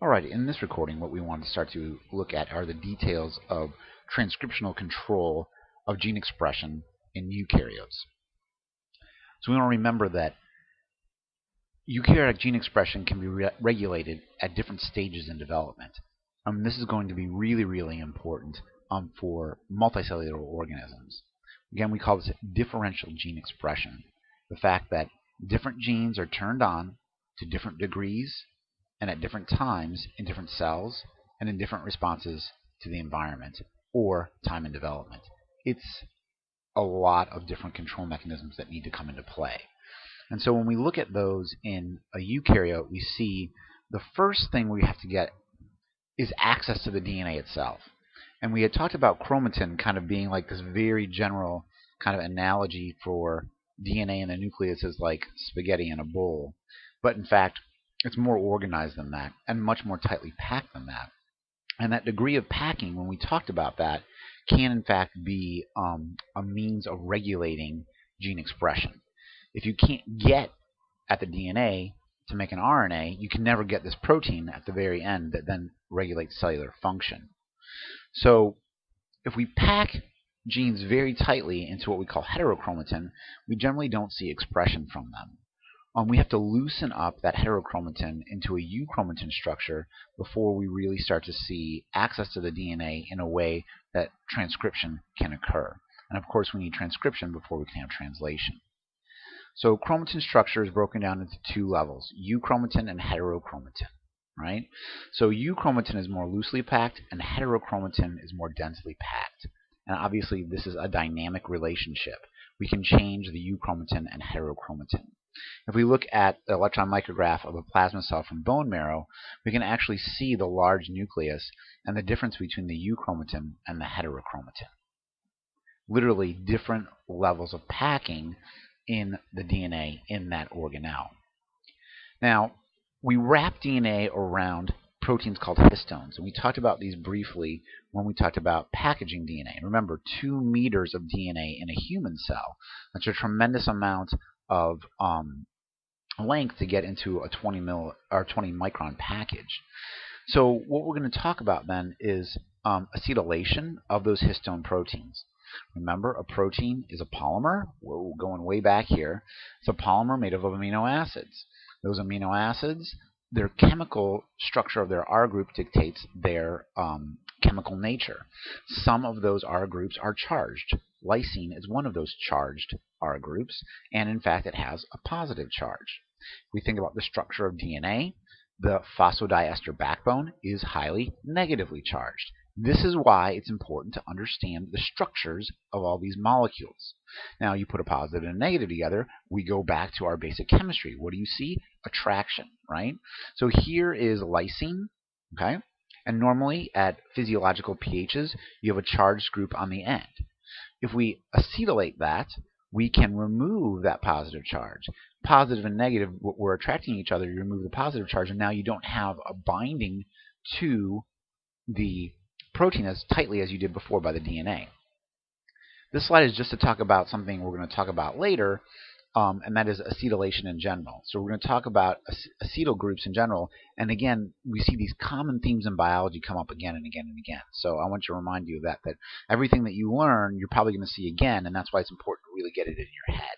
Alright, in this recording what we want to start to look at are the details of transcriptional control of gene expression in eukaryotes. So we want to remember that eukaryotic gene expression can be regulated at different stages in development. This is going to be really important for multicellular organisms. Again, we call this differential gene expression. The fact that different genes are turned on to different degrees and at different times in different cells and in different responses to the environment or time in development. It's a lot of different control mechanisms that need to come into play. And so when we look at those in a eukaryote, we see the first thing we have to get is access to the DNA itself. And we had talked about chromatin kind of being like this very general kind of analogy for DNA in the nucleus is like spaghetti in a bowl. But in fact, it's more organized than that and much more tightly packed than that. And that degree of packing, when we talked about that, can in fact be a means of regulating gene expression. If you can't get at the DNA to make an RNA, you can never get this protein at the very end that then regulates cellular function. So if we pack genes very tightly into what we call heterochromatin, we generally don't see expression from them. We have to loosen up that heterochromatin into a euchromatin structure before we really start to see access to the DNA in a way that transcription can occur. And of course, we need transcription before we can have translation. So chromatin structure is broken down into two levels, euchromatin and heterochromatin. Right? So euchromatin is more loosely packed and heterochromatin is more densely packed. And obviously, this is a dynamic relationship. We can change the euchromatin and heterochromatin. If we look at the electron micrograph of a plasma cell from bone marrow, we can actually see the large nucleus and the difference between the euchromatin and the heterochromatin. Literally different levels of packing in the DNA in that organelle. Now, we wrap DNA around proteins called histones, and we talked about these briefly when we talked about packaging DNA. And remember, 2 meters of DNA in a human cell. That's a tremendous amount of length to get into a 20 micron package. So what we're going to talk about then is acetylation of those histone proteins. Remember, a protein is a polymer. We're going way back here. It's a polymer made of amino acids. Those amino acids, their chemical structure of their R group dictates their chemical nature. Some of those R groups are charged. Lysine is one of those charged R groups, and in fact it has a positive charge. If we think about the structure of DNA, the phosphodiester backbone is highly negatively charged. This is why it's important to understand the structures of all these molecules. Now, you put a positive and a negative together, we go back to our basic chemistry. What do you see? Attraction, right? So here is lysine, okay? And normally at physiological pHs, you have a charged group on the end. If we acetylate that, we can remove that positive charge. Positive and negative were attracting each other. You remove the positive charge, and now you don't have a binding to the protein as tightly as you did before by the DNA. This slide is just to talk about something we're going to talk about later, and that is acetylation in general. So we're going to talk about acetyl groups in general, and again, we see these common themes in biology come up again and again and again. So I want to remind you of that everything that you learn, you're probably going to see again, and that's why it's important to really get it in your head.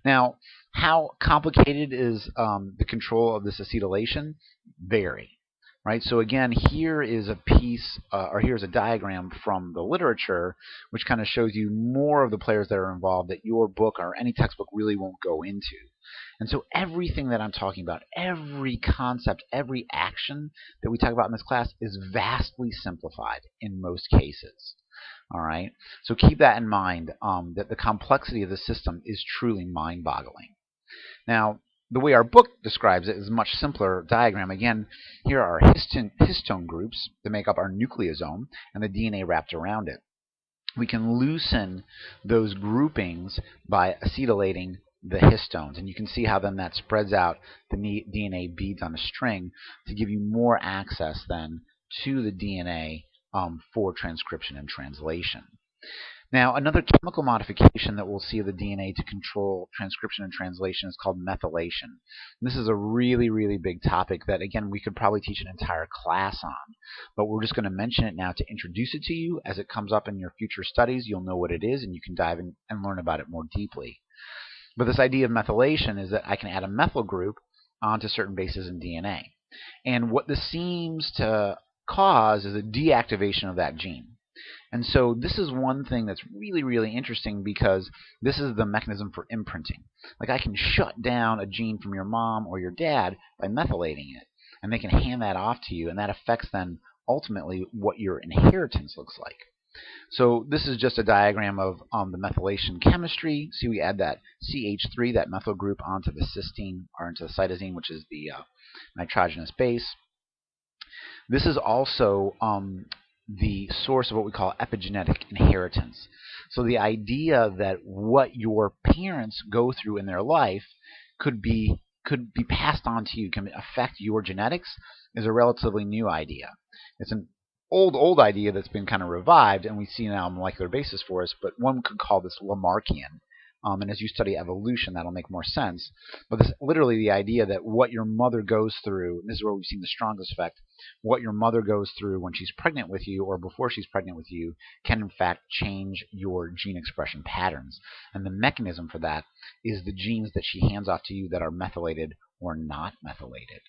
Now, how complicated is the control of this acetylation? Vary. Right, so again, here is a piece, or here's a diagram from the literature, which kind of shows you more of the players that are involved that your book or any textbook really won't go into. And so everything that I'm talking about, every concept, every action that we talk about in this class is vastly simplified in most cases. All right, so keep that in mind, that the complexity of the system is truly mind-boggling. Now, the way our book describes it is a much simpler diagram. Again, here are histone groups that make up our nucleosome and the DNA wrapped around it. We can loosen those groupings by acetylating the histones, and you can see how then that spreads out the DNA beads on a string to give you more access then to the DNA for transcription and translation. Now, another chemical modification that we'll see of the DNA to control transcription and translation is called methylation. This is a really, really big topic that, again, we could probably teach an entire class on. But we're just going to mention it now to introduce it to you. As it comes up in your future studies, you'll know what it is, and you can dive in and learn about it more deeply. But this idea of methylation is that I can add a methyl group onto certain bases in DNA. And what this seems to cause is a deactivation of that gene. And so this is one thing that's really, really interesting because this is the mechanism for imprinting. Like I can shut down a gene from your mom or your dad by methylating it, and they can hand that off to you, and that affects then ultimately what your inheritance looks like. So this is just a diagram of the methylation chemistry. See, we add that CH3, that methyl group, onto the cysteine or into the cytosine, which is the nitrogenous base. This is also the source of what we call epigenetic inheritance. So the idea that what your parents go through in their life could be passed on to you, can affect your genetics, is a relatively new idea. It's an old idea that's been kind of revived, and we see now a molecular basis for us, but one could call this Lamarckian. And as you study evolution, that'll make more sense. But this literally the idea that what your mother goes through, and this is where we've seen the strongest effect, what your mother goes through when she's pregnant with you or before she's pregnant with you can in fact change your gene expression patterns. And the mechanism for that is the genes that she hands off to you that are methylated or not methylated.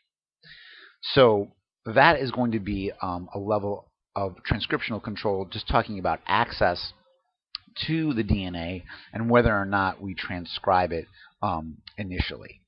So that is going to be a level of transcriptional control, just talking about access to the DNA and whether or not we transcribe it initially.